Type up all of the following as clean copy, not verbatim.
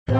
नमस्कार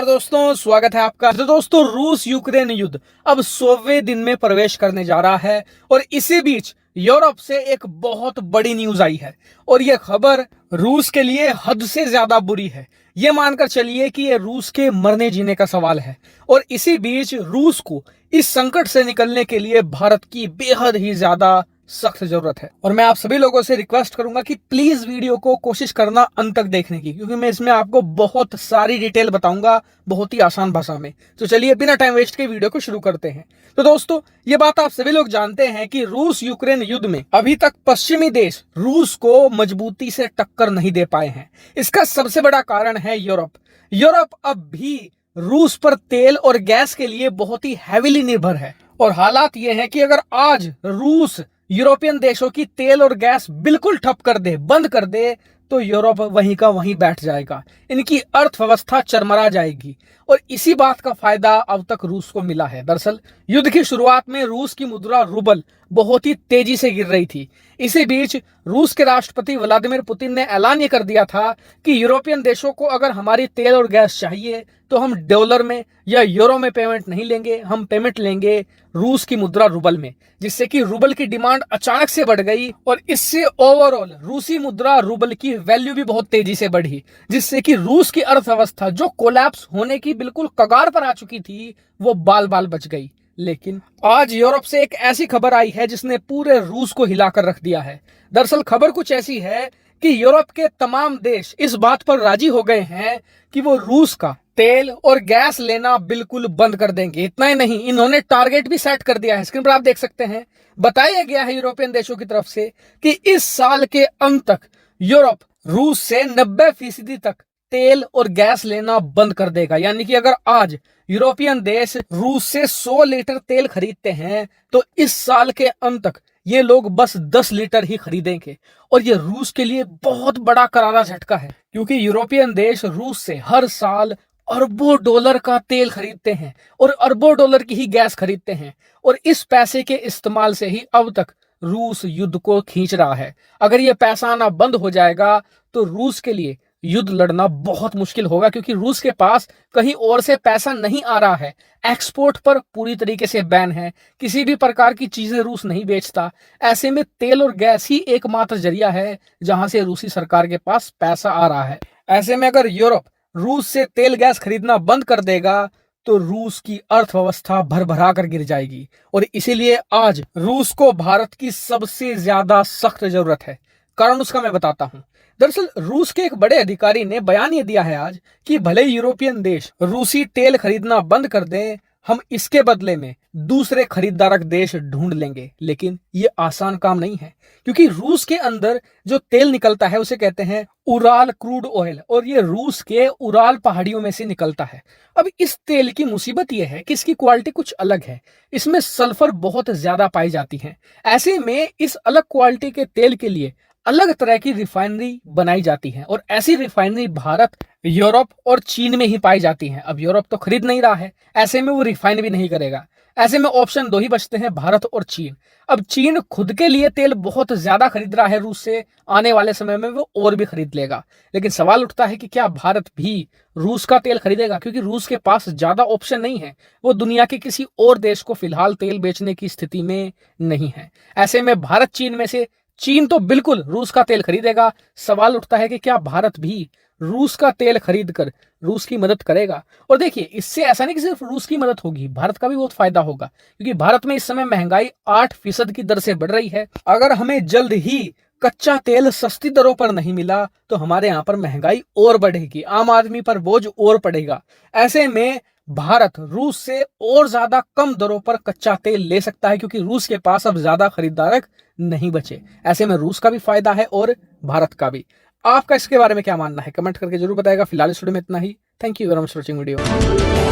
दोस्तों, स्वागत है आपका। तो दोस्तों, रूस यूक्रेन युद्ध अब 100वें दिन में प्रवेश करने जा रहा है और इसी बीच यूरोप से एक बहुत बड़ी न्यूज आई है और यह खबर रूस के लिए हद से ज्यादा बुरी है। यह मानकर चलिए कि यह रूस के मरने जीने का सवाल है और इसी बीच रूस को इस संकट से निकलने के लिए भारत की बेहद ही ज्यादा सख्त जरूरत है। और मैं आप सभी लोगों से रिक्वेस्ट करूंगा कि प्लीज वीडियो को कोशिश करना अंत तक देखने की, क्योंकि मैं इसमें आपको बहुत सारी डिटेल बताऊंगा बहुत ही आसान भाषा में। तो चलिए बिना टाइम वेस्ट के वीडियो को शुरू करते हैं। तो दोस्तों, ये बात आप सभी लोग जानते हैं कि रूस यूक्रेन युद्ध में अभी तक पश्चिमी देश रूस को मजबूती से टक्कर नहीं दे पाए हैं। इसका सबसे बड़ा कारण है यूरोप अब भी रूस पर तेल और गैस के लिए बहुत ही हैविली निर्भर है और हालात ये हैं कि अगर आज रूस यूरोपियन देशों की तेल और गैस बिल्कुल ठप कर दे, बंद कर दे, तो यूरोप वहीं का वहीं बैठ जाएगा। इनकी अर्थव्यवस्था चरमरा जाएगी और इसी बात का फायदा अब तक रूस को मिला है। दरअसल युद्ध की शुरुआत में रूस की मुद्रा रूबल बहुत ही तेजी से गिर रही थी। इसी बीच रूस के राष्ट्रपति व्लादिमीर पुतिन ने ऐलान ये कर दिया था कि यूरोपियन देशों को अगर हमारी तेल और गैस चाहिए तो हम डॉलर में या यूरो में पेमेंट नहीं लेंगे, हम पेमेंट लेंगे रूस की मुद्रा रूबल में, जिससे कि रूबल की डिमांड अचानक से बढ़ गई और इससे ओवरऑल रूसी मुद्रा रूबल की वैल्यू भी बहुत तेजी से बढ़ी, जिससे कि रूस की अर्थव्यवस्था जो कोलैप्स होने की बिल्कुल कगार पर आ चुकी थी वो बाल बाल बच गई। लेकिन आज यूरोप से एक ऐसी खबर आई है जिसने पूरे रूस को हिलाकर रख दिया है। दरअसल खबर कुछ ऐसी है कि यूरोप के तमाम देश इस बात पर राजी हो गए हैं कि वो रूस का तेल और गैस लेना बिल्कुल बंद कर देंगे। इतना ही नहीं, इन्होंने टारगेट भी सेट कर दिया है। स्क्रीन पर आप देख सकते हैं, बताया गया है यूरोपियन देशों की तरफ से कि इस साल के अंत तक यूरोप रूस से 90% तक तेल और गैस लेना बंद कर देगा। यानी कि अगर आज यूरोपियन देश रूस से 100 लीटर तेल खरीदते हैं तो इस साल के अंत तक ये लोग बस 10 लीटर ही खरीदेंगे और ये रूस के लिए बहुत बड़ा करारा झटका है, क्योंकि यूरोपियन देश रूस से हर साल अरबों डॉलर का तेल खरीदते हैं और अरबों डॉलर की ही गैस खरीदते हैं और इस पैसे के इस्तेमाल से ही अब तक रूस युद्ध को खींच रहा है। अगर ये पैसा आना बंद हो जाएगा तो रूस के लिए युद्ध लड़ना बहुत मुश्किल होगा, क्योंकि रूस के पास कहीं और से पैसा नहीं आ रहा है। एक्सपोर्ट पर पूरी तरीके से बैन है, किसी भी प्रकार की चीजें रूस नहीं बेचता। ऐसे में तेल और गैस ही एकमात्र जरिया है जहां से रूसी सरकार के पास पैसा आ रहा है। ऐसे में अगर यूरोप रूस से तेल गैस खरीदना बंद कर देगा तो रूस की अर्थव्यवस्था भरभरा कर गिर जाएगी और इसीलिए आज रूस को भारत की सबसे ज्यादा सख्त जरूरत है। कारण उसका मैं बताता हूं। दरअसल रूस के एक बड़े अधिकारी ने बयान ये दिया है आज कि भले यूरोपियन देश रूसी तेल खरीदना बंद कर दें, हम इसके बदले में दूसरे खरीदारक देश ढूंढ लेंगे। लेकिन ये आसान काम नहीं है, क्योंकि रूस के अंदर जो तेल निकलता है उसे कहते हैं उराल क्रूड ऑयल और ये रूस के उराल पहाड़ियों में से निकलता है। अब इस तेल की मुसीबत यह है कि इसकी क्वालिटी कुछ अलग है, इसमें सल्फर बहुत ज्यादा पाई जाती है। ऐसे में इस अलग क्वालिटी के तेल के लिए अलग तरह की रिफाइनरी बनाई जाती है और ऐसी रिफाइनरी भारत, यूरोप और चीन में ही पाई जाती है। अब यूरोप तो खरीद नहीं रहा है, ऐसे में वो रिफाइन भी नहीं करेगा। ऐसे में ऑप्शन दो ही बचते हैं, भारत और चीन। अब चीन खुद के लिए तेल बहुत ज्यादा खरीद रहा है रूस से, आने वाले समय में वो और भी खरीद लेगा। लेकिन सवाल उठता है कि क्या भारत भी रूस का तेल खरीदेगा, क्योंकि रूस के पास ज्यादा ऑप्शन नहीं है। वो दुनिया के किसी और देश को फिलहाल तेल बेचने की स्थिति में नहीं है। ऐसे में भारत चीन में से चीन तो बिल्कुल रूस का तेल खरीदेगा। सवाल उठता है कि क्या भारत भी रूस का तेल खरीदकर रूस की मदद करेगा। और देखिए, इससे ऐसा नहीं कि सिर्फ रूस की मदद होगी, भारत का भी बहुत फायदा होगा, क्योंकि भारत में इस समय महंगाई 8% की दर से बढ़ रही है। अगर हमें जल्द ही कच्चा तेल सस्ती दरों पर नहीं मिला तो हमारे यहाँ पर महंगाई और बढ़ेगी, आम आदमी पर बोझ और पड़ेगा। ऐसे में भारत रूस से और ज्यादा कम दरों पर कच्चा तेल ले सकता है, क्योंकि रूस के पास अब ज्यादा खरीदारक नहीं बचे। ऐसे में रूस का भी फायदा है और भारत का भी। आपका इसके बारे में क्या मानना है, कमेंट करके जरूर बताएगा। फिलहाल इस वीडियो में इतना ही। Thank you very much for watching video.